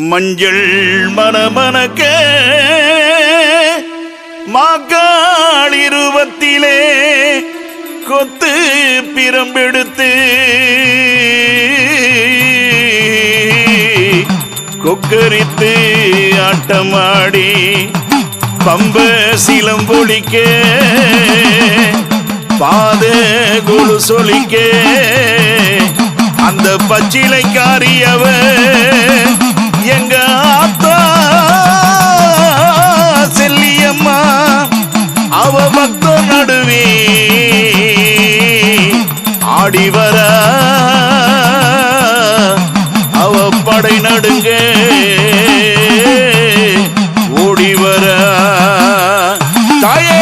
மஞ்சள் மனமனக்க மாக்காள் இருபத்திலே கொத்து பிரம்பெடுத்து கொக்கரித்து ஆட்டமாடி பம்ப சிலம்பொழிக்க பாத குழு சொலிக்க அந்த பச்சிலைக்காரியவ எங்க ஆத்தா செல்லியம்மா அவ பக்த நடுவே ஆடி வர அவ படை நடுங்க ஓடி வர தாயே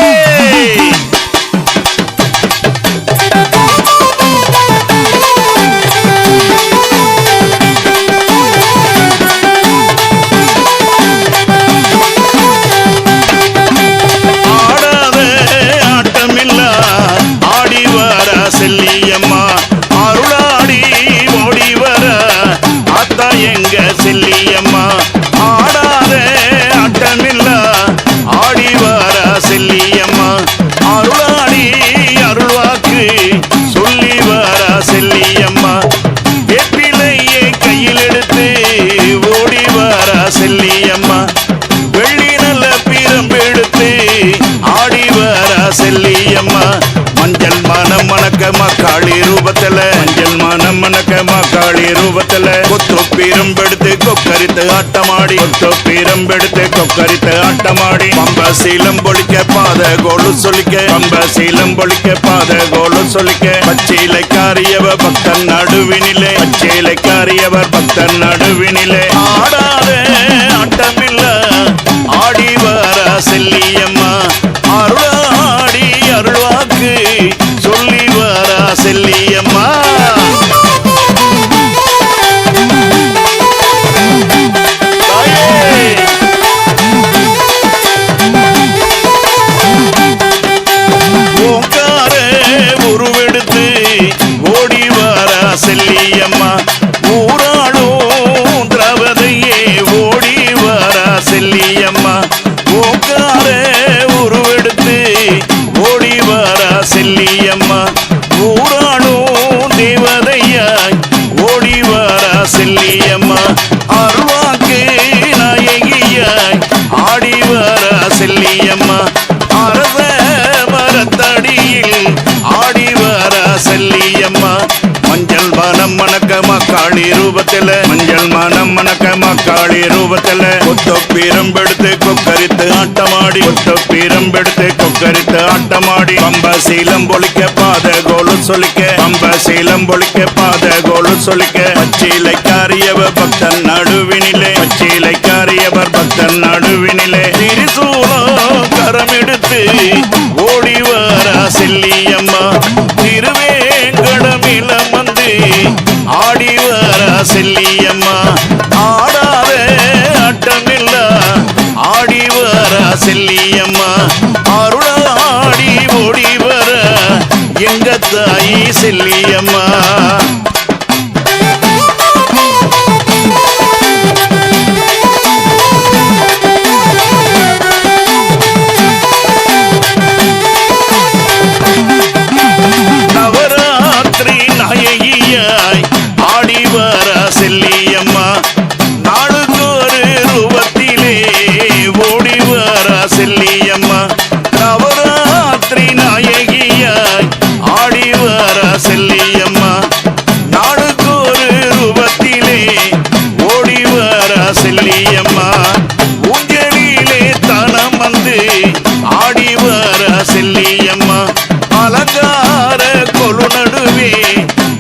செல்லியம்மா அருளாடி ஓடி வர அத்தா எங்க செல்லியம்மா ஆடாத ஆட்டமில்ல ஆடி வர செல்லியம்மா அருளாடி அருள்வாக்கு சொல்லி வர செல்லியம்மா வெப்பிலையே கையில் எடுத்து ஓடி வர செல்லியம்மா வெள்ளி நல்ல பிரம்பெடுத்து ஆடி வர செல்லியம்மா மஞ்சள் மனம் மணக்க மக்காளி ரூபத்துல மஞ்சள் மனம் மணக்க மக்காளி ரூபத்துல கொத்து பிரம்பெடுத்து கொக்கரித்து ஆட்டமாடி கொத்து பிரம்பெடுத்து கொக்கரித்து ஆட்டமாடி பம்ப சீலம் பொழிக்க பாத கோலு சொல்லிக்க பம்ப சீலம் பொழிக்க பாத கோலு சொல்லிக்க பச்சைலைக்காரியவர் பக்தன் நடுவினிலே பச்சைலைக்காரியவர் பக்தன் நடுவினிலே ஆடாத ஆட்டமில்ல ஆடி வர செல்லியம்மா அருளாடி அருள்வாக்கு சொல்லி வர செல்லியம்மா ஓங்கார உருவெடுத்து ஓடி வர செல்லியம்மா ஊராளும் திரவதையே ஓடி வர செல்லியம்மா ஓங்கார உருவெடுத்து ஓடி வர செல்லியம்மா ஊராளும் தேவதையாய் ஓடி வர செல்லியம்மா அருள்வாக்கு நாயகியாய் ஆடி வர செல்லியம்மா அரச மரத்தடியில் ஆடி வர செல்லியம்மா மஞ்சள் மனம் மணக்க மக்காளி ரூபத்துல மஞ்சள் மனம் மணக்க மக்காளி ரூபத்துல கொத்து பிரம்பெடுத்து கொக்கரித்து ஆட்டமாடி கொத்து பிரம்பெடுத்து கொக்கரித்து ஆட்டமாடி பம்ப சீலம் பொழிக்க பாத கோலு சொல்லிக்க பம்ப சீலம் பொழிக்க பாத கோலு சொல்லிக்க பச்சைலைக்காரியவர் பக்தன் நடுவினிலே பச்சைலைக்காரியவர் பக்தன் நடுவினிலே திரிசூலம் கரம் எடுத்து ஓடி வர செல்லியம்மா திருவேங்கடமில வந்து ஆடி வர செல்லியம்மா ஆடாத ஆட்டமில்ல ஆடி வர செல்லியம்மா அருளாடி ஓடி வர எங்க தாயி செல்லியம்மா நவராத்திரி நாயகியாய் ஆடி வர செல்லியம்மா நாளுக்கு ஒரு ரூபத்திலே ஓடி வர செல்லியம்மா நவராத்திரி நாயகியாய் ஆடி வர செல்லியம்மா நாளுக்கு ஒரு ரூபத்திலே ஓடி வர செல்லியம்மா ஊஞ்சலிலே தனம் வந்து ஆடி வர செல்லியம்மா அலங்கார கொலு நடுவே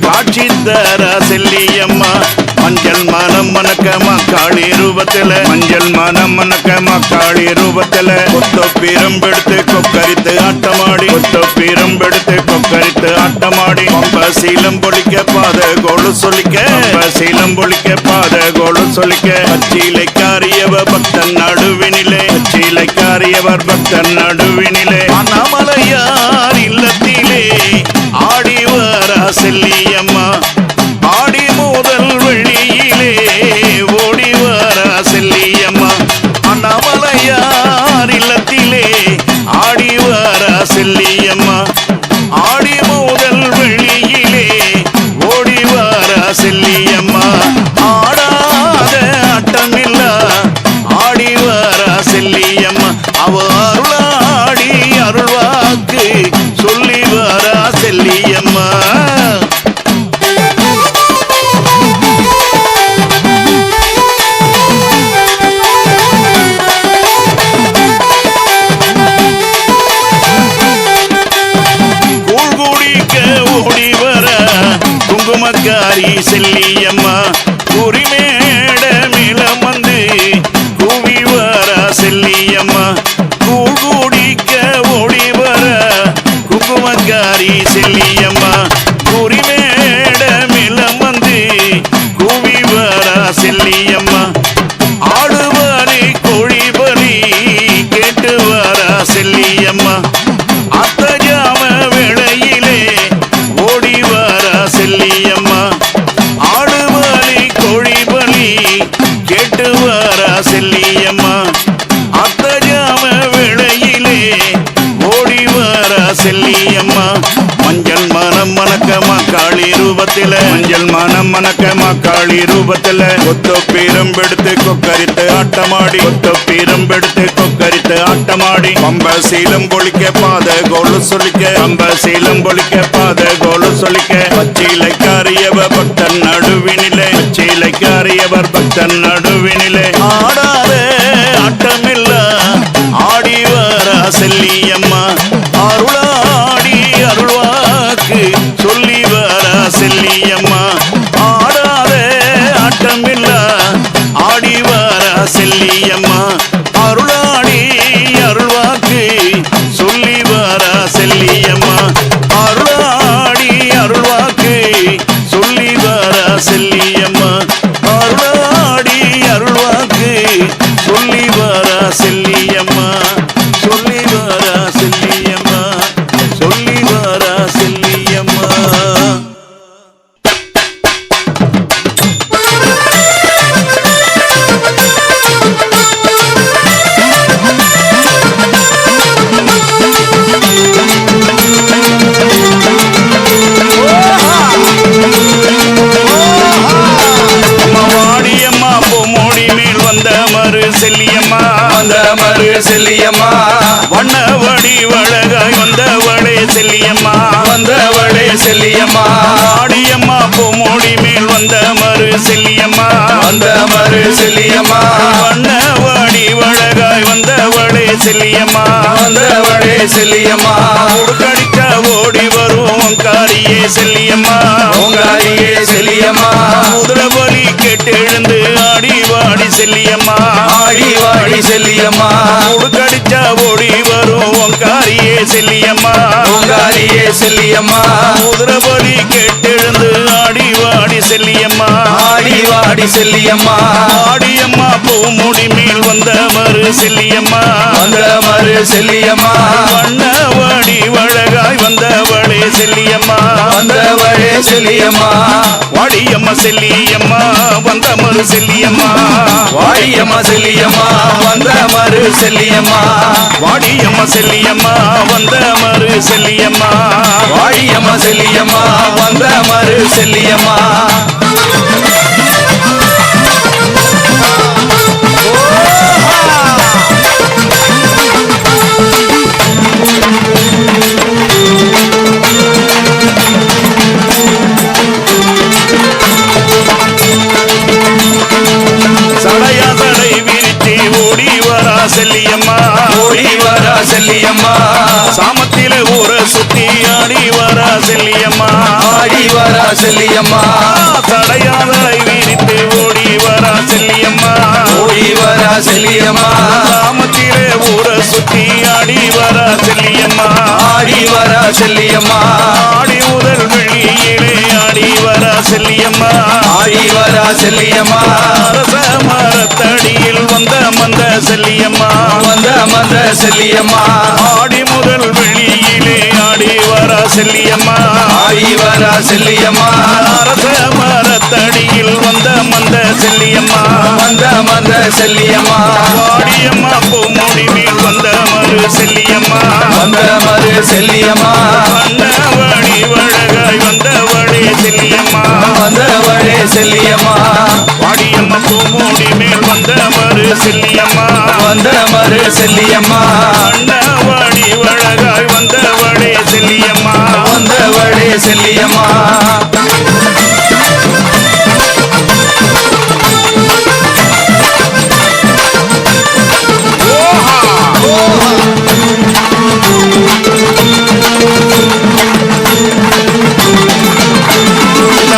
காட்சி தர செல்லியம்மா மஞ்சள் மனம் மணக்க மக்காளி ரூபத்துல மஞ்சள் மனம் மணக்க மக்காளி ரூபத்துல கொத்து பிரம்பெடுத்து கொக்கரித்து ஆட்டமாடி கொத்து பிரம்பெடுத்து கொக்கரித்து ஆட்டமாடி பம்ப சீலம் பொழிக்க பாத கோலு சொல்லிக்க பம்ப சீலம் பொழிக்க பாத கோலு சொல்லிக்க பச்சைலைக்காரியவர் பக்தன் நடுவினிலே பச்சைலைக்காரியவர் பக்தன் நடுவினிலே அண்ணாமலையார் இல்லத்திலே ஆடி வர செல்லியம்மா ஆடி முதல் வெள்ளியிலே ஓடி வர அவ அருளாடி அருள்வாக்கு சொல்லி வரா செல்லியம்மா. குங்குமக்காரி செல்லியம்மா குறிமேட மிளம் வந்து கூவி வரா செல்லியம்மா. கூழ் குடிக்க ஓடி வர குங்குமக்காரி செல்லியம்மா குறிமேட மிளம் வந்து கூவி வரா செல்லியம்மா. ஆடுவாரி கோழி பலி கேட்டு வரா செல்லியம்மா. அத்தஜாம வேளையிலே ஓடி வரா செல்லியம்மா. ஆடுபலி கோழி பலி கேட்டு வரா செல்லியம்மா. அத்தஜாம வேளையிலே ஓடி வரா செல்லியம்மா. மஞ்சள் மனம் மணக்கமா காளி ரூபத்தில மஞ்சள் மனம் மணக்கமா காளி ரூபத்தில கொத்தப்பீரம்பெடுத்து கொக்கரித்து ஆட்டமாடி கொத்தப்பீரம்பெடுத்து கொக்கரித்து ஆட்டமாடி பம்ப சீலம் பொழிக்க பாத கோலு சொல்லிக்க பம்ப சீலம் பொழிக்க பாத கோலு சொல்லிக்க பச்சிலைக்காரியவ பக்தன் நடுவினிலே பச்சிலைக்காரியவர் பக்தன் நடுவினிலே ஆடாத ஆட்டமில்ல ஆடி வரா செல்லியம்மா. அருளாடி அருள்வாக்கு சொல்லி வரா செல்லியம்மா. ஆடாத ஆட்டமில்ல ஆடி வரா செல்லியம்மா. அருளாடி அருள்வாக்கு சொல்லி வரா செல்லியம்மா. அருளாடி அருள்வாக்கு சொல்லி வரா செல்லியம்மா. அருளாடி அருள்வாக்கு சொல்லி வரா செல்லியம்மா. சொல்லி வரா செல்லியம்மா. சொல்லி வரா செல்லியம்மா. வாடியம்மா பூமோடி மேல் வந்த மறு செல்லியம்மா. வந்த மறு செல்லியம்மா. வண்ணவடி வழகாய் வந்தவளே செல்லியம்மா. வந்தவளே செல்லியம்மா. வாடியம்மா பூமோடி மேல் வந்த மறு செல்லியம்மா. வந்த மறு செல்லியம்மா. வண்ணவடி வழகாய் வந்தவளே செல்லியம்மா. வந்தவளே செல்லியம்மா. உடுக்கடிக்க ஓடி வருவோம் காரியே செல்லியம்மா. ஓங்காரியே செல்லியம்மா. குதிரபலி கேட்டு எழுந்து ஆடி வாடி செல்லியம்மா. ஆடி வாடி செல்லியம்மா. உடுக்கடிச்சா ஓடி வருவோம் காரியே செல்லியம்மா. ஓங்காரியே செல்லியம்மா. குதிரபலி கேட்டு எழுந்து ஆடி வாடி செல்லியம்மா. ஆடி வாடி செல்லியம்மா. ஆடியம்மா பூமுடி மேல் வந்த மறு செல்லியம்மா. வந்த மறு செல்லியம்மா. வண்ணவடி வழகாய் வந்தவளே செல்லியம்மா. வந்தவளே செல்லியம்மா. வாடியம்மா செல்லியம்மா வந்த மறு செல்லியம்மா. வாடியம்மா செல்லியம்மா வந்த மறு செல்லியம்மா. வாடியம்மா செல்லியம்மா வந்த மறு செல்லியம்மா. வாடியம்மா செல்லியம்மா வந்த மறு செல்லியம்மா. சடையா சடை விரிச்சி ஓடி வரா செல்லியம்மா. ஓடி வரா செல்லியம்மா. சாமத்தில ஊர சுத்தி ஆடி வரா செல்லியம்மா. ஆடி வரா செல்லியம்மா. சடையா சடை விரித்து ஓடி வரா செல்லியம்மா. ஓடி வரா செல்லியம்மா. சாமத்தில ஊர சுத்தி ஆடி வரா செல்லியம்மா. ஆடி வரா செல்லியம்மா. ஆடி முதல் வெளியிலே ஆடி வரா செல்லியம்மா. ஆடி வரா செல்லியம்மா. அரச மரத்தடியில் வந்த மந்த செல்லியம்மா. வந்த மந்த செல்லியம்மா. ஆடி முதல் வெளியிலே ஆடி வரா செல்லியம்மா. ஆடி வரா செல்லியம்மா. அரச மரத்தடியில் வந்த மந்த செல்லியம்மா. வந்த மந்த செல்லியம்மா. வாடியம்மா பூமுடி மேல் வந்த மறு செல்லியம்மா. வந்த மறு செல்லியம்மா. வண்ணவடி வழகாய் வந்தவளே செல்லியம்மா. வந்தவளே செல்லியம்மா. வாடியம்மா பூமூடி மேல் வந்த மறு செல்லியம்மா வந்த மறு செல்லியம்மா அண்ணவாடி வழகாய் வந்தவளே செல்லியம்மா வந்தவளே செல்லியம்மா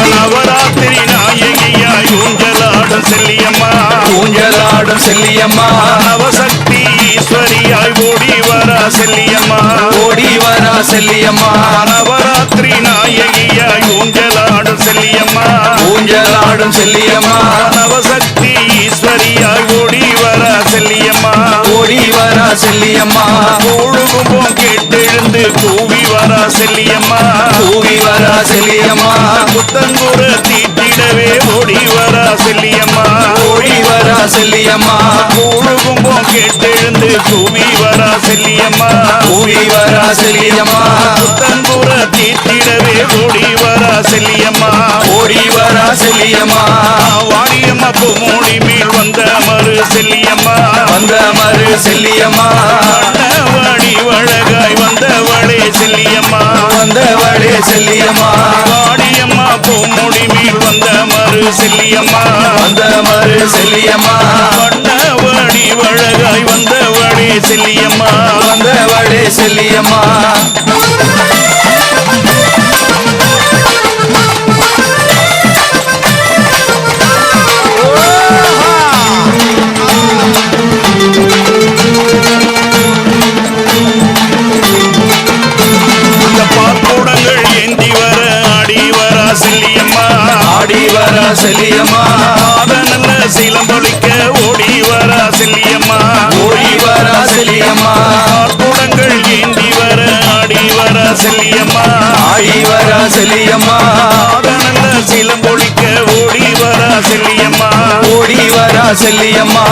நவராத்திரி நாயகியாய் ஊஞ்சலாடும் செல்லியம்மா ஊஞ்சலாடும் செல்லியம்மா நவசக்தி ஈஸ்வரியாய் ஓடி வரா செல்லியம்மா ஓடி வரா செல்லியம்மா நவராத்திரி நாயகியாய் ஊஞ்சலாடும் செல்லியம்மா ஊஞ்சலாடும் செல்லியம்மா நவசக்தி ஈஸ்வரியாய் ஓடி வரா செல்லியம்மா ஓடி வரா செல்லியம்மா கூழுகும்போம் கேட்டெழுந்து கூவி வரா செல்லியம்மா கூவி வரா செல்லியம்மா புத்தங்குற தீட்டிடவே ஓடி வரா செல்லியம்மா ஓடி வரா செல்லியம்மா கூழுகும்போம் கேட்டெழுந்து கூவி வரா செல்லியம்மா கூவி வரா செல்லியம்மா புத்தங்குற தீட்டிடவே ஓடி வரா செல்லியம்மா ஓடி வரா செல்லியம்மா வாடியம்மா பூமூடி மேல் வந்த மறு செல்லியம்மா வந்த மறு செல்லியம்மா வாடி வழகாய் வந்தவளே செல்லியம்மா வந்தவளே செல்லியம்மா வாடியம்மா பூமூடி மேல் வந்த மறு செல்லியம்மா வந்த மறு செல்லியம்மா வாடி வழகாய் வந்தவளே செல்லியம்மா வந்தவளே செல்லியம்மா பாக்கூடங்கள் ஏந்தி வர ஆடி வரா செல்லியம்மா ஆடி வரா செல்லியம்மா நல்ல சீலம்பொழிக்க ஓடி வரா செல்லியம்மா ஓடி வரா செல்லியம்மா பாக்கூடங்கள் ஏந்தி வர ஆடி வரா செல்லியம்மா ஆடி வரா செல்லியம்மா நல்ல சீலம்பொழிக்க ஓடி வரா செல்லியம்மா ஓடி வரா செல்லியம்மா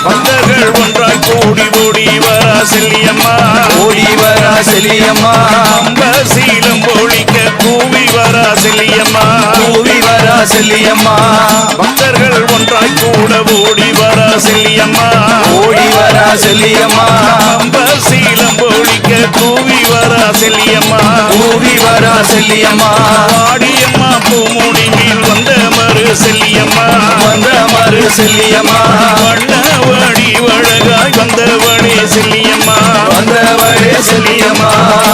பக்தர்கள் ஒன்றாய் கூடி ஓடி வரா செல்லியம்மா ஓடி வரா செல்லியம்மா அம்ப சீலம் பொழிக்க கூவி வரா செல்லியம்மா கூவி வரா செல்லியம்மா பக்தர்கள் ஒன்றாய் கூட ஓடி வரா செல்லியம்மா ஓடி வரா செல்லியம்மா அம்ப சீலம் பொழிக்க கூவி வரா செல்லியம்மா கூவி வரா செல்லியம்மா ஆடியம்மா பூமுடி மேல் வந்த மறு செல்லியம்மா வந்த மறு செல்லியம்மா வண்ணவாடி வழகாய் வந்தவளே செல்லியம்மா வந்தவளே செல்லியம்மா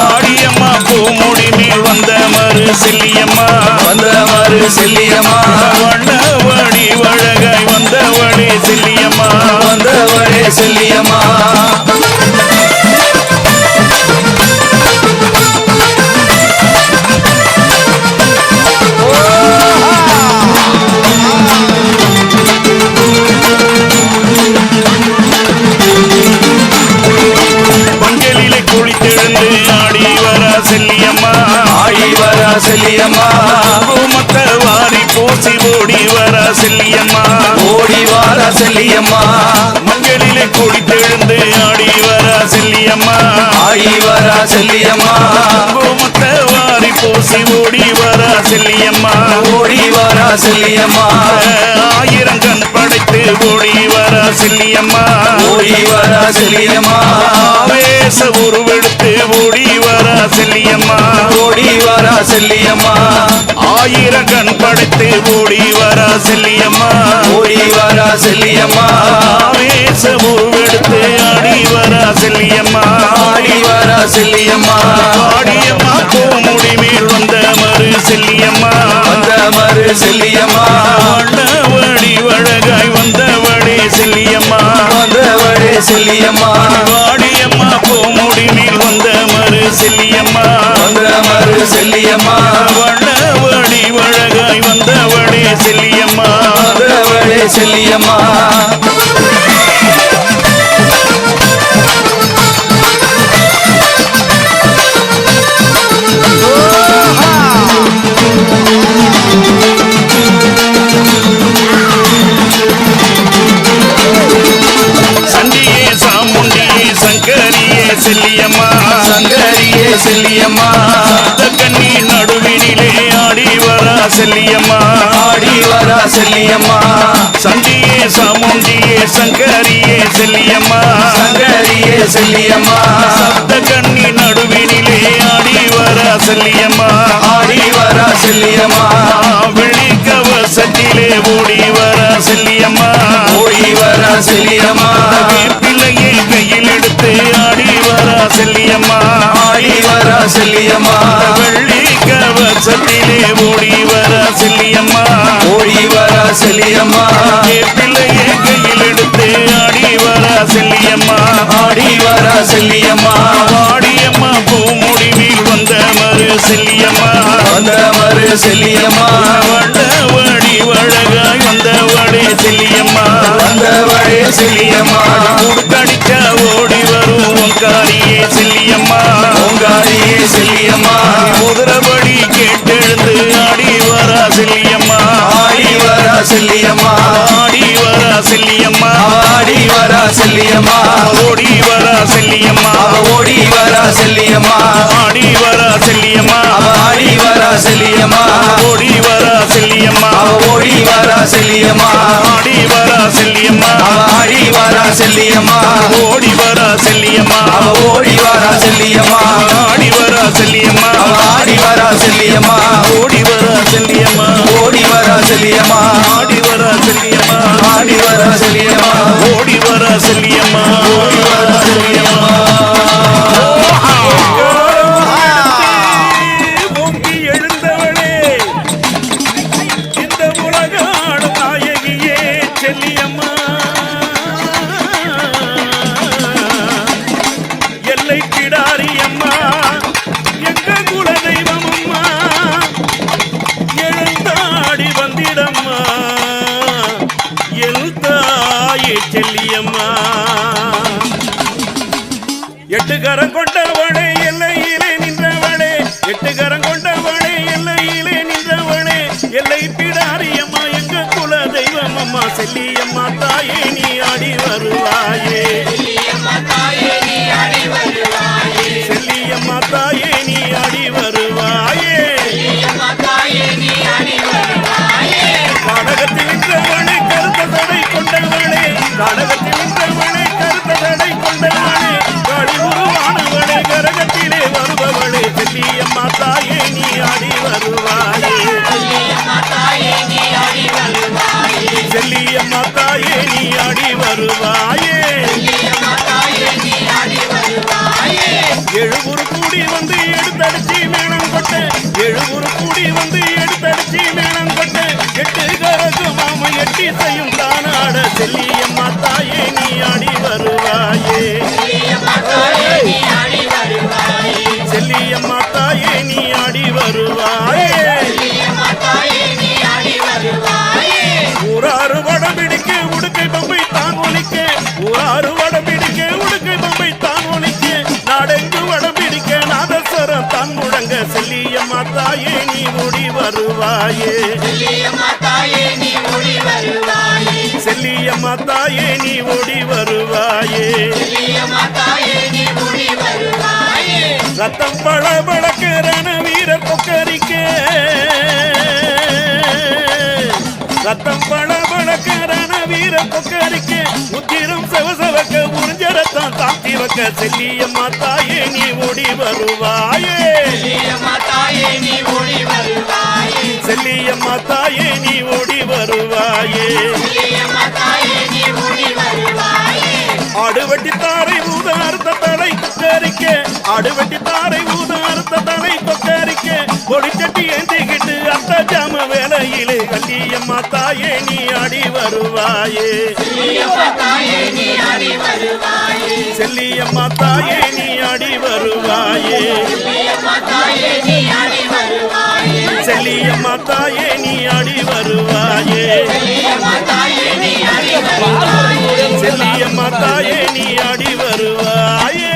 ஆடியம்மா பூமுடி மேல் வந்த மறு செல்லியம்மா வந்த மறு செல்லியம்மா வண்ணவாடி வழகாய் வந்தவளே செல்லியம்மா வந்தவளே செல்லியம்மா மஞ்சளிலே குளித்தெழுந்து ஆடி வரா செல்லியம்மா ஆடி வரா செல்லியம்மா குங்குமத்த வாரி பூசி ஓடி வரா செல்லியம்மா ஓடி வரா செல்லியம்மா மஞ்சளிலே குளித்தெழுந்து ஆடி வரா செல்லியம்மா ஆடி வரா செல்லியம்மா குங்குமத்த வாரி பூசி ஓடி வரா செல்லியம்மா ஓடி வரா செல்லியம்மா ஆயிரம் கண் படைத்து ஓடி வரா செல்லியம்மா ஓடி வரா செல்லியம்மா ஆவேச உருவெடுத்து ஓடி வரா செல்லியம்மா ஓடி வரா செல்லியம்மா ஆயிரம் கண் படைத்து ஓடி வரா செல்லியம்மா ஓடி வரா செல்லியம்மா ஆவேச உருவெடுத்து ஆடி வரா செல்லியம்மா ஆடி வரா செல்லியம்மா ஆடியம்மா பூமுடி மேல் வந்த மறு செல்லியம்மா வந்த மறு செல்லியம்மா வண்ணவாடி வழகாய் வந்தவளே செல்லியம்மா வந்தவளே செல்லியம்மா வாடியம்மா பூமுடி மேல் வந்த மறு செல்லியம்மா வந்த மறு செல்லியம்மா வண்ணவாடி வழகாய் வந்தவளே செல்லியம்மா வந்தவளே செல்லியம்மா சண்டியே சாமுண்டியே சங்கரியே செல்லியம்மா சங்கரியே செல்லியம்மா கண்ணி நடுவினிலே ஆடி வரா செல்லியம்மா ஆடி வரா செல்லியம்மா சண்டியே சாமுண்டியே சங்கரியே செல்லியம்மா சங்கரியே செல்லியம்மா சப்த கண்ணி நடுவினிலே ஆடி வரா செல்லியம்மா ஆடி வரா செல்லியம்மா வெள்ளி கவசத்திலே ஓடி வரா செல்லியம்மா ஓடி வரா செல்லியம்மா பிள்ளையை கையில் எடுத்து ஆடி வரா செல்லியம்மா ஆடி வரா செல்லியம்மா வெள்ளி கவசத்திலே ஓடி வரா செல்லியம்மா ஓடி வரா செல்லியம்மா பிள்ளையை கையில் எடுத்து ஆடி வரா செல்லியம்மா ஆடி வரா செல்லியம்மா ஆடியம்மா பூமுடிவில் வந்த மறு செல்லியம்மா வந்த மறு செல்லியம்மா வடி வழகாய் வந்தவடே செல்லியம்மா வந்தவளே செல்லியம்மா உடுக்கடிச்சா ஓடி வரும் ஓங்காரியே செல்லியம்மா ஓங்காரியே செல்லியம்மா குதிரபடி கேட்டெழுந்து ஆடி வரா செல்லியம்மா ஆடி வரா செல்லியம்மா ஆடி வரா செல்லியம்மா ஆடி வரா செல்லியம்மா ஓடி வரா செல்லியம்மா ஓடி வரா செல்லியம்மா ஆடி வரா செல்லியம்மா ஆடி வரா செல்லியம்மா ஓடி வரா செல்லியம்மா ஓடி வரா செல்லியம்மா ஆடி வரா செல்லியம்மா ஆடி வரா செல்லியம்மா ஓடி வரா செல்லியம்மா ஓடி வரா செல்லியம்மா ஆடி வரா செல்லியம்மா ஆடி வரா செல்லியம்மா ஓடி வரா செல்லியம்மா ஓடி வரா செல்லியம்மா ஆடி வரா செல்லியம்மா ஆடி வரா செல்லியம்மா ஓடி வரா செல்லியம்மா ஓடி வரா செல்லியம்மா ஓங்கி எழுந்தவளே இந்த உலகாடும் நாயகியே செல்லியம்மா எல்லை கிடாரியம்மா எங்க குல தெய்வமம்மா எழுந்தாடி வந்திடம்மா எல் தாயே செல்லியம்மா எட்டு கரம் கொண்டவளே எல்லையிலே நின்றவளே எட்டு கரம் கொண்டவளே எல்லையிலே நின்றவளே எல்லை பிடாரியம்மா எங்க குல தெய்வம் அம்மா செல்லியம்மா தாயே நீ ஆடி வருவாயே செல்லியம்மா தாயே நீ ஆடி வருவாயே கானகத்தில் நின்றவளே கருத்த தடை கொண்டவளே கானகத்தில் நின்றவளே கருத்த தடை கொண்டவளே காளி உருவானவளே கரகத்திலே வருபவளே செல்லியம்மா தாயே நீ ஆடி வருவாயே செல்லியம்மா தாயே நீ ஆடி வருவாயே எழுபுறு கூடி வந்து எடுத்தடிச்சு மேளம் கொட்ட எழுபுறு கூடி வந்து எடுத்தடிச்சு மேளம் கொட்ட எட்டு கரகு மாம எட்டி செய்யும் தானாட செல்லியம்மா தாயே நீ ஆடி வருவாயே செல்லியம்மா தாயே நீ ஆடி வருவாயே ஊராறு வடம் பிடிக்க உடுக்கை பம்பை தான் ஒலிக்க ஊராறு வடம் பிடிக்க உடுக்கை பம்பை தான் ஒலிக்க நாடெங்கு வடம் பிடிக்க நாதஸ்வரம் தான் முழங்க செல்லியம்மா தாயே நீ ஓடி வருவாயே செல்லியம்மா தாயே நீ ஓடி வருவாயே ரத்தம் பளபளக்க ரண வீரர் கொக்கரிக்க ரத்தம் பளபளக்க ரண வீரர் கொக்கரிக்க உத்திரம் செவசவக்க உறிஞ்ச ரத்தம் தாத்தி வைக்க செல்லியம்மா தாயே நீ ஓடி வருவாயே செல்லியம்மா தாயே நீ ஓடி வருவாயே ஆடுவட்டி தாரை ஊதார்த்த தலை கொக்கரிக்க ஆடுவட்டி தாரை ஊதார்த்த தலை கொக்கரிக்க பொடிச்சட்டி ஏந்திக்கிட்டு அத்த ஜாம வேலையிலே கல்லியம்மா தாயே நீ ஆடி வருவாயே செல்லியம்மா தாயே நீ ஆடி வருவாயே செல்லியம்மா தாயே நீ ஆடி வருவாயே செல்லியம்மா தாயே நீ ஆடி வருவாயே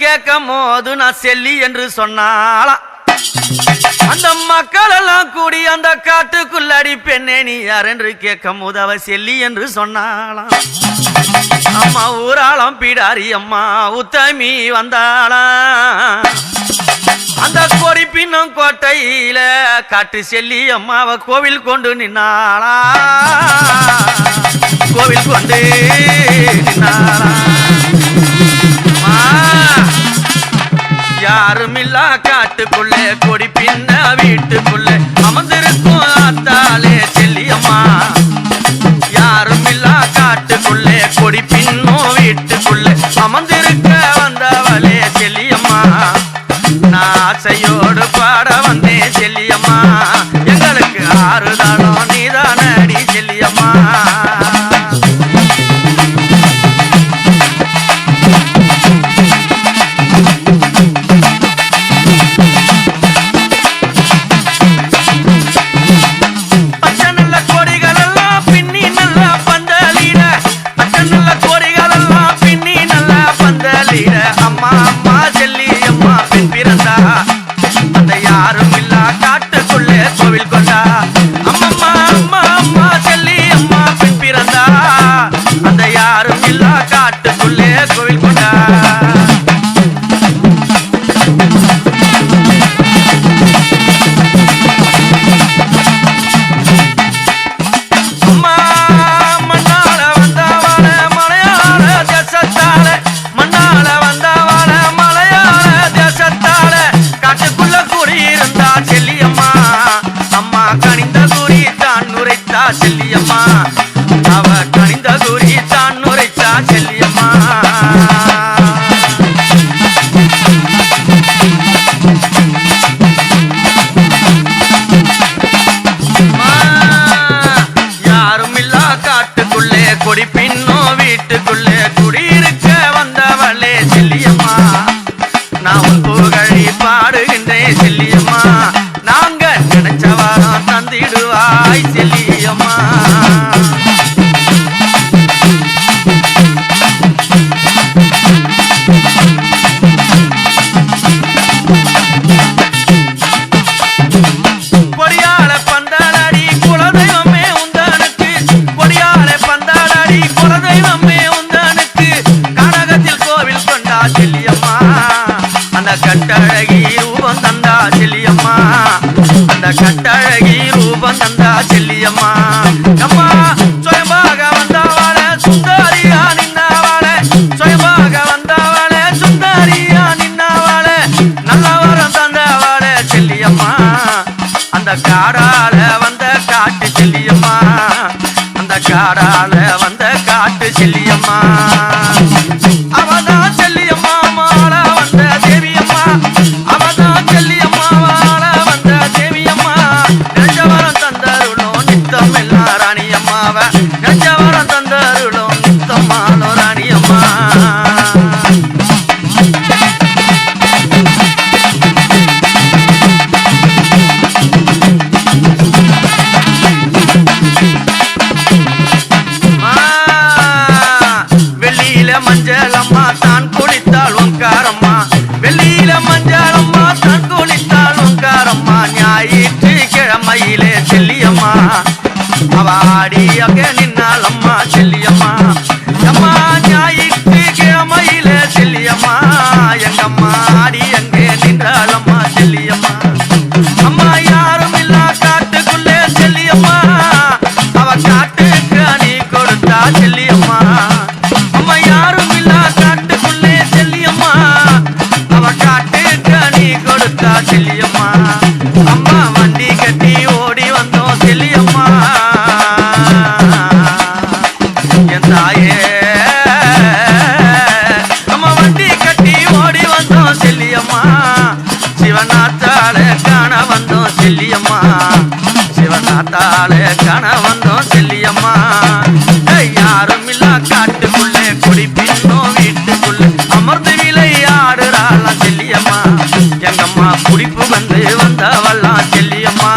கேட்கும் போது நான் செல்லி என்று சொன்னாலாம். அந்த மக்கள் எல்லாம் கூடி அந்த காட்டுக்குள்ளடி பெண்ணே நீ யார் என்று கேட்கும் போது அவ செல்லி என்று சொன்னாலாம். அம்மா ஊராளம் பிடாரி அம்மா உத்தமி வந்தாளாம். அந்த கொடி பின்னும் கோட்டையில காட்டு செல்லி அம்மாவை கோவில் கொண்டு நின்னாளா, கோவில் கொண்டு நின்னாளா. யாருமில்லா காட்டுக்குள்ளே கொடி பின்ன வீட்டுக்குள்ளே அமர்ந்திருக்கும் ஆத்தாலே செல்லியம்மா. யாருமில்லா காட்டுக்குள்ளே கொடி பின்னும் வீட்டுக்குள்ளே அமர்ந்திருக்க வந்தவளே செல்லியம்மா. நான் ஆசையோடு பாட வந்தேன் செல்லியம்மா. எங்களுக்கு ஆறுதானோ நீதானடி செல்லியம்மா. அம்மா அம்மா செல்லியம்மா பெண் பிறந்தா அந்த யாரும் இல்லா காட்டுக்குள்ளே கோவில் கொண்டா. அம்மம்மா அம்மா அம்மா செல்லியம்மா பெண் பிறந்தா அந்த யாரும் இல்லா காட்டுக்குள்ளே கோவில் கொண்டா. செல்லியம்மா அம்மா கனிந்த கூறி தான் நுரைத்தா செல்லியம்மா. அவ கனிந்த கூறி தான் நுரைத்தா செல்லியம்மா. யாரும் இல்லா காட்டுக்குள்ளே கொடி பின்னோ வீட்டுக்குள்ளே குடியிருக்க வந்தவளே செல்லியம்மா. நான் உன் புகழி பாடுகின்றேன் செல்லியம்மா. நாங்க நினைச்சவாரம் தந்திடுவாய் செல்லியம்மா. கொடியால பந்தாடி குலதெய்வமே உந்தனுக்கு, கொடியால பந்தாடி குலதெய்வமே உந்தனுக்கு கனகத்தில் கோவில் கொண்டா செல்லியம்மா. அந்த கட்டழகி ரூபம் தந்தா செல்லியம்மா. அந்த கட்டழகி ரூபம் தந்தா செல்லியம்மா. அம்மா சுயமாக வந்தவாள சுந்தரியா நின்னவாள, சுயமாக வந்தவாள சுந்தரியா நின்னவாள, நல்ல வரம் தந்தவாள செல்லியம்மா. அந்த காடால வந்த காட்டு செல்லியம்மா. அந்த காடால வந்த காட்டு செல்லியம்மா. அவதான் செல்லியம்மா மால வந்த தேவியம்மா. அவதான் செல்லியம்மா மால வந்த தேவியம்மா. நெஞ்சவரம் தந்தருளும் நித்தம் எல்லாம் ராணியம்மாவ, நெஞ்சவரம் தந்தருளும் நித்தம்மானோ ராணியம்மா. வெள்ளியில மஞ்சளம்மா தான் குளித்தாள் உங்காரம்மா. வெள்ளியில மஞ்சளம்மா தான் குளித்தாள் உங்காரம்மா. ஞாயிற்று கிழமையிலே செல்லியம்மா அவ ஆடி அங்கே நின்னாலம்மா செல்லியம்மா. அம்மா ஞாயிற்று கிழமையிலே செல்லியம்மா எங்கம்மா ஆடி அங்கே நின்றாலம்மா செல்லியம்மா. அம்மா யாரும் இல்லா காட்டுக்குள்ளே செல்லியம்மா. அவ காட்டுக்கு அணி கொடுத்தா செல்லியம்மா. அம்மா யாரும் இல்லா காட்டுக்குள்ளே செல்லியம்மா. அவ காட்டுக்கு அணி கொடுத்தா செல்லியம்மா. அம்மா வண்டி கட்டி ஓடி வந்தோம் செல்லியம்மா. என் தாயே அம்மா வண்டி கட்டி ஓடி வந்தோம் செல்லியம்மா. சிவநாத்தால காண வந்தோம் செல்லியம்மா. சிவநாத்தால காண வந்தோம் செல்லியம்மா. யாரும் இல்லா காட்டுக்குள்ளே கொடி பின்னோம் வீட்டுக்குள்ளே அமர்ந்து விளையாடுறாளாம் செல்லியம்மா. எங்கம்மா குடிப்பு வந்து வந்தவளாம் செல்லியம்மா.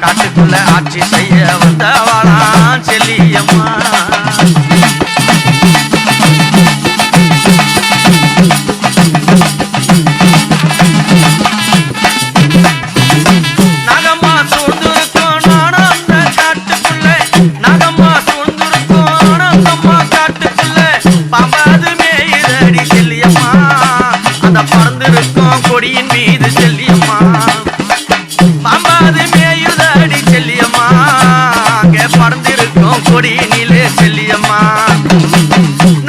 காட்டுக்குள்ள ஆட்சி செய்ய வந்தவளாம் செல்லியம்மா. இருக்கும் கொடியின் மீது செல்லியம்மா பாம்பாது மேயுதடி செல்லியம்மா அங்கே பறந்திருக்கும் கொடியினிலே செல்லியம்மா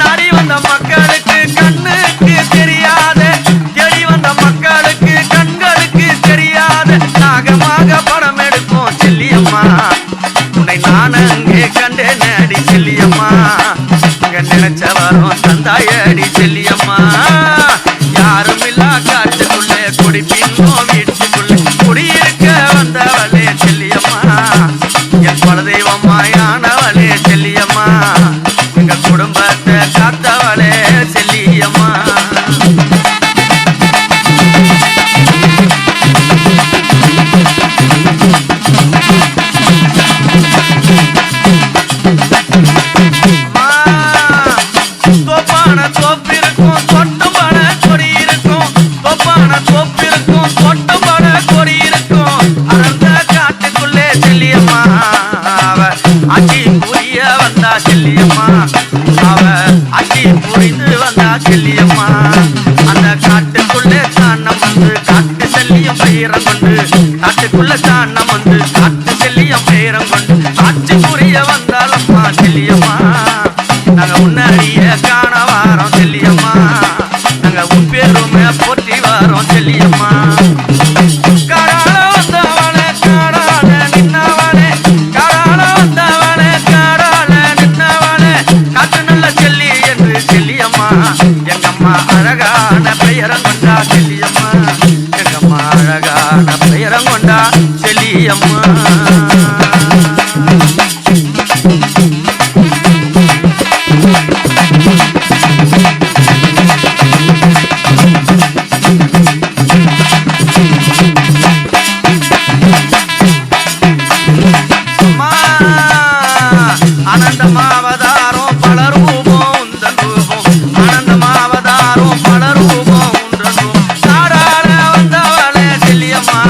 நாடி வந்த மக்களுக்கு கண்ணுக்கு தெரியாத தேடி வந்த மக்களுக்கு கண்களுக்கு தெரியாத நாகமாக படம் எடுப்போம் செல்லியம்மா உன்னை நான் அங்கே கண்டேன் அடி செல்லியம்மா அங்க நினைச்ச வரும் தந்தாயடி செல்லியம்மா யாரும் இல்லா காட்டுக்குள்ளே குடி பின்னோம் வீட்டுக்குள்ளே குடியிருக்க வந்தவளே செல்லியம்மா என் குலதெய்வம்மா யானவளே செல்லியம்மா எங்க குடும்பத்தை காத்தவளே செல்லியம்மா தோப்பான தோப்பிருக்கும் தொட்டம்பட கொடி இருக்கும் தோப்பான தோப்பிருக்கும் தொட்டம்பட கொடி இருக்கும் அடர்ந்த காட்டுக்குள்ளே செல்லியம்மா அவ அச்சி புரிய வந்தா செல்லியம்மா அவ அச்சி புரிந்து வந்தா செல்லியம்மா அந்த காட்டுக்குள்ளே தானம் வந்து காட்டு செல்லியம் பெயரம் கொண்டு காட்டுக்குள்ள தானம் வந்து காட்டு செல்லியம் பெயரம் கொண்டு ஆட்சி புரிய வந்தாலம்மா செல்லியம்மா நாங்க முன்னாடிய காண வாரோம் செல்லியம்மா நாங்க உன் பேருமே போற்றி வாரோம் செல்லியம்மா காடால வந்தவளே காடால நின்னவளே காடால வந்தவளே காடால நின்னவளே காட்டு நல்ல செல்லி என்று செல்லியம்மா எங்கம்மா அழகான பெயரம் கொண்டா செல்லியம்மா எங்கம்மா அழகான பெயரம் கொண்டா செல்லியம்மா ஆனந்தமாவதாரம் பல ரூபம் உந்தன் ரூபம் ஆனந்தமாவதாரம் பல ரூபம் உந்தன் ரூபம் காடால வந்தவளே செல்லியம்மா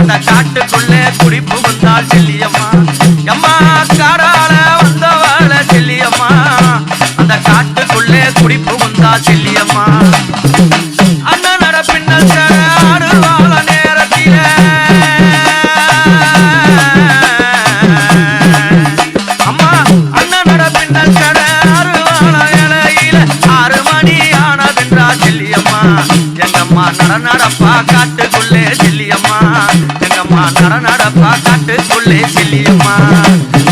அந்த காட்டுக்குள்ளே குடி புகுந்தாள் செல்லியம்மா அம்மா காடால வந்தவளே செல்லியம்மா அந்த காட்டுக்குள்ளே குடி புகுந்தாள் செல்லியம்மா அண்ணன் நட பின்னல் ஆடுவாள நேரத்தில அம்மா அண்ணன் நட பின்னல் ஆறுவாள இலையில 6 மணி ஆனதென்றா செல்லியம்மா எங்கம்மா நடப்பா காட்டுக்குள்ளே செல்லியம்மா எங்கம்மா நடப்பா காட்டுக்குள்ளே செல்லியம்மா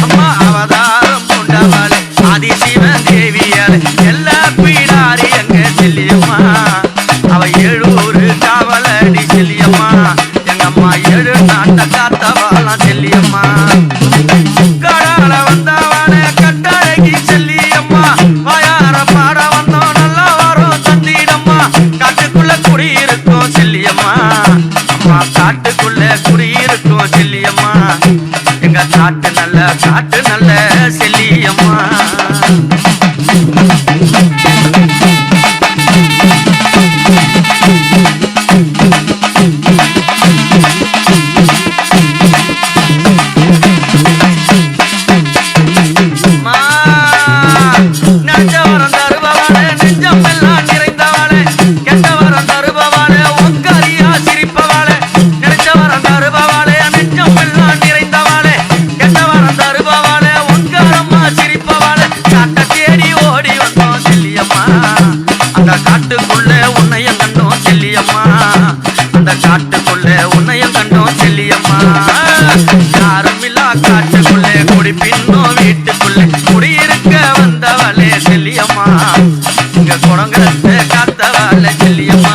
அம்மா அவதாரம் கொண்டவளே ஆதிசிவன் தேவியலே எல்லா பீடாரி எங்க செல்லியம்மா அவ 7 காவலடி செல்லியம்மா எங்கம்மா 7 நாட்ட காத்தவாளாம் செல்லியம்மா காடால வந்தவனே கட்டழகி செல்லியம்மா வாயார பாட வந்தோம் நல்லா வரும் தந்திடம்மா காட்டுக்குள்ள குடியிருக்கும் செல்லியம்மா அம்மா காட்டுக்குள்ள குடியிருக்கும் செல்லியம்மா எங்க காட்டு நல்ல செல்லியம்மா நெஞ்சவரம் தருபவளே நெஞ்சம் எல்லாம் நிறைந்தவளே கெட்டவரம் தருபவளே ஒக்கரியா சிரிப்பவளே நெஞ்சவரம் தருபவளே நெஞ்சம் எல்லாம் நிறைந்தவளே கெட்டவரம் தருபவளே ஒக்கரம்மா சிரிப்பவளே காட்ட தேடி ஓடி வந்தோம் செல்லியம்மா அந்த காட்டுக்குள்ளே உன்னையும் கண்டோம் செல்லியம்மா அந்த காட்டுக்குள்ளே உன்னையும் கண்டோம் செல்லியம்மா யாரும் இல்லா காட்டுக்குள்ளே குடி பின்னோம் வீட்டுக்குள்ளே குடியிருக்க வந்தவளே செல்லியம்மா இங்க குடங்கத்தை காத்தவளே செல்லியம்மா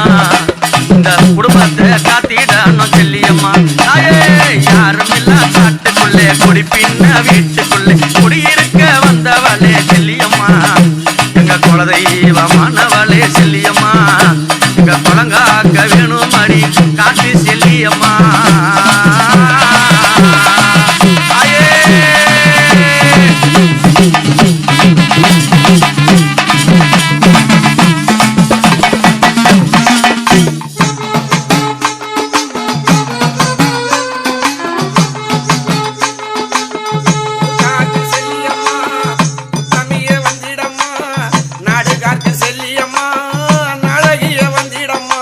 இந்த குடும்பத்தை காத்திடணும் செல்லியம்மா தாயே யாரும் இல்லா காட்டுக்குள்ளே குடி பின்ன வீட்டுக்குள்ளே குடியிருக்க வந்தவளே செல்லியம்மா எங்க குலதெய்வமானவளே செல்லியம்மா எங்க குலங்காக்க வேணும் அடி காட்டு செல்லியம்மா செல்லியம்மா நாடு காட்டு செல்லியம்மா நாடகிய வந்திடம்மா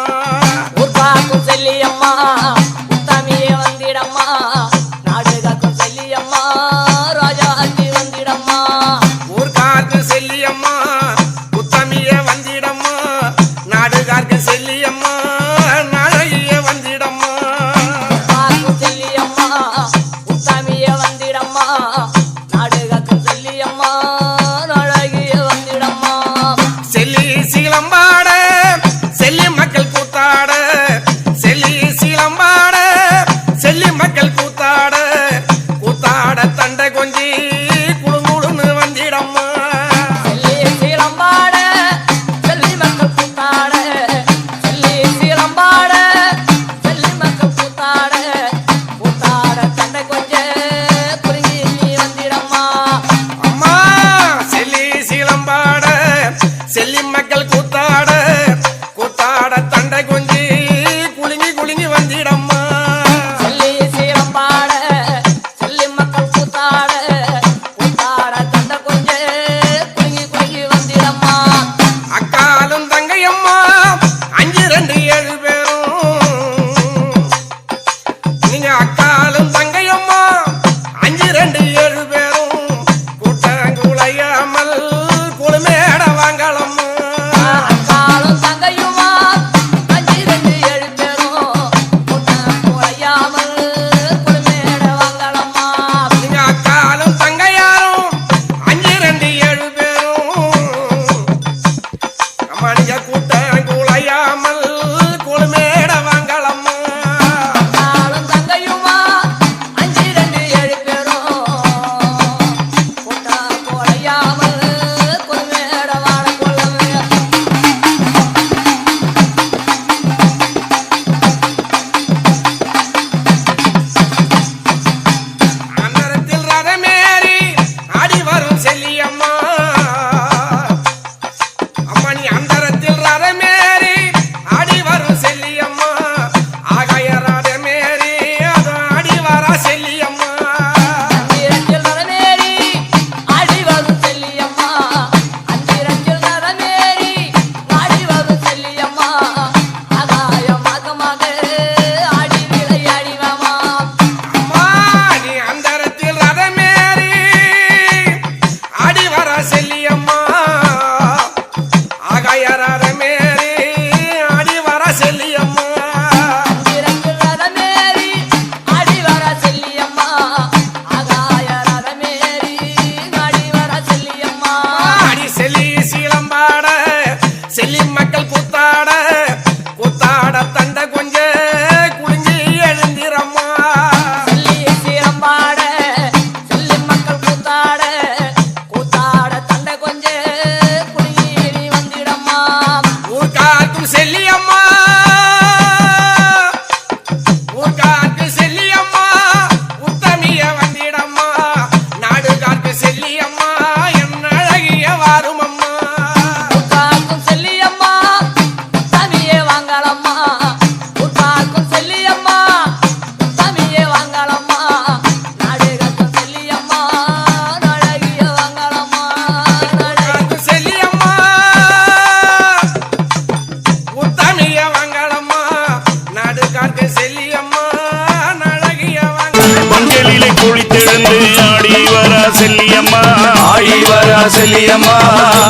செல்லியம்மா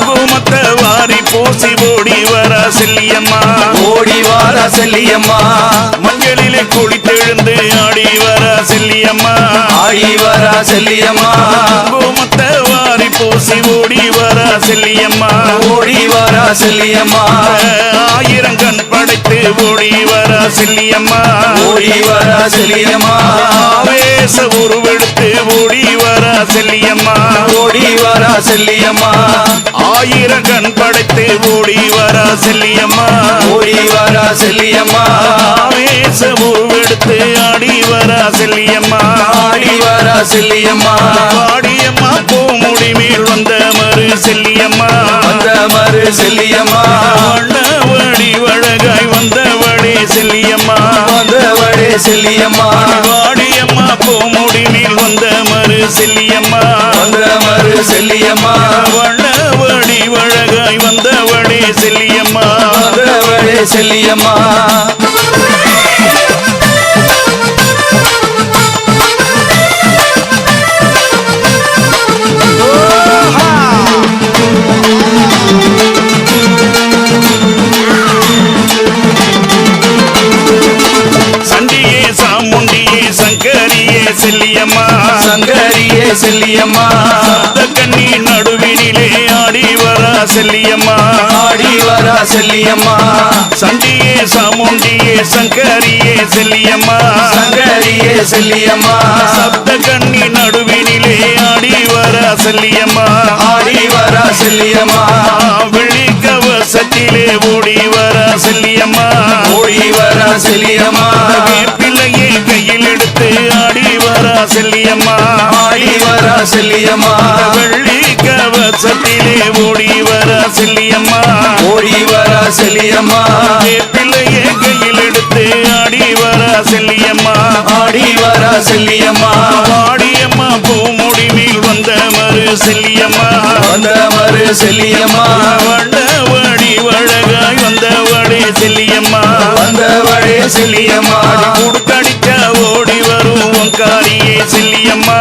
குங்குமத்த வாரி பூசி ஓடி வரா செல்லியம்மா ஓடி வாரா செல்லியம்மா மஞ்சளிலே குளித்தெழுந்து ஆடி வரா செல்லியம்மா ஆடி வாரா செல்லியம்மா குங்குமத்த வாரி பூசி ஓடி வரா செல்லியம்மா ஓடி வாரா செல்லியம்மா ஆயிரம் கண் படைத்து ஓடி வரா செல்லியம்மா ஓடி வாரா செல்லியம்மா ஆவேச உருவெடுத்து ஓடி வரா செல்லியம்மா ஓடி வாரா செல்லியம்மா ஆயிரம் கண் படைத்து ஓடி வரா செல்லியம்மா ஓடி வாரா செல்லியம்மா ஆவேச உருவெடுத்து ஆடி வரா செல்லியம்மா ஆடி வாரா செல்லியம்மா ஆடியம்மா பூமுடி மேல் வந்த மறு செல்லியம்மா வந்த மறு செல்லியம்மா வண்ணவடி வழகாய் வந்தவளே செல்லியம்மா வந்தவளே செல்லியம்மா வாடியம்மா பூமுடி மேல் வந்த மறு செல்லியம்மா வந்த மறு செல்லியம்மா வண்ணவடி வழகாய் வந்தவளே செல்லியம்மா வந்தவளே செல்லியம்மா சண்டியே சாமுண்டியே சங்கரியே செல்லியம்மா சங்கரியே செல்லியம்மா கண்ணி நடுவினிலே ஆடி வரா செல்லியம்மா ஆடி வாரா செல்லியம்மா சண்டியே சாமுண்டியே சங்கரியே செல்லியம்மா சங்கரியே செல்லியம்மா சப்த கண்ணி நடுவினிலே ஆடி வரா செல்லியம்மா ஆடி வாரா செல்லியம்மா வெள்ளி கவசத்திலே ஓடி வரா செல்லியம்மா ஓடி வாரா செல்லியம்மா பிள்ளையை கையில் எடுத்து ஆடி வரா செல்லியம்மா ஆடி வாரா செல்லியம்மா வெள்ளி கவசத்திலே ஓடி வரா செல்லியம்மா ஓடி வாரா செல்லியம்மா பிள்ளையை கையில் எடுத்து ஆடி வரா செல்லியம்மா ஆடி வாரா செல்லியம்மா வாடியம்மா பூமுடி மேல் வந்த மறு செல்லியம்மா வந்த மறு செல்லியம்மா வண்ணவடி வழகாய் வந்தவளே செல்லியம்மா வந்தவளே செல்லியம்மா குடுக்கடிக்க ஓடி வரும் காரியே செல்லியம்மா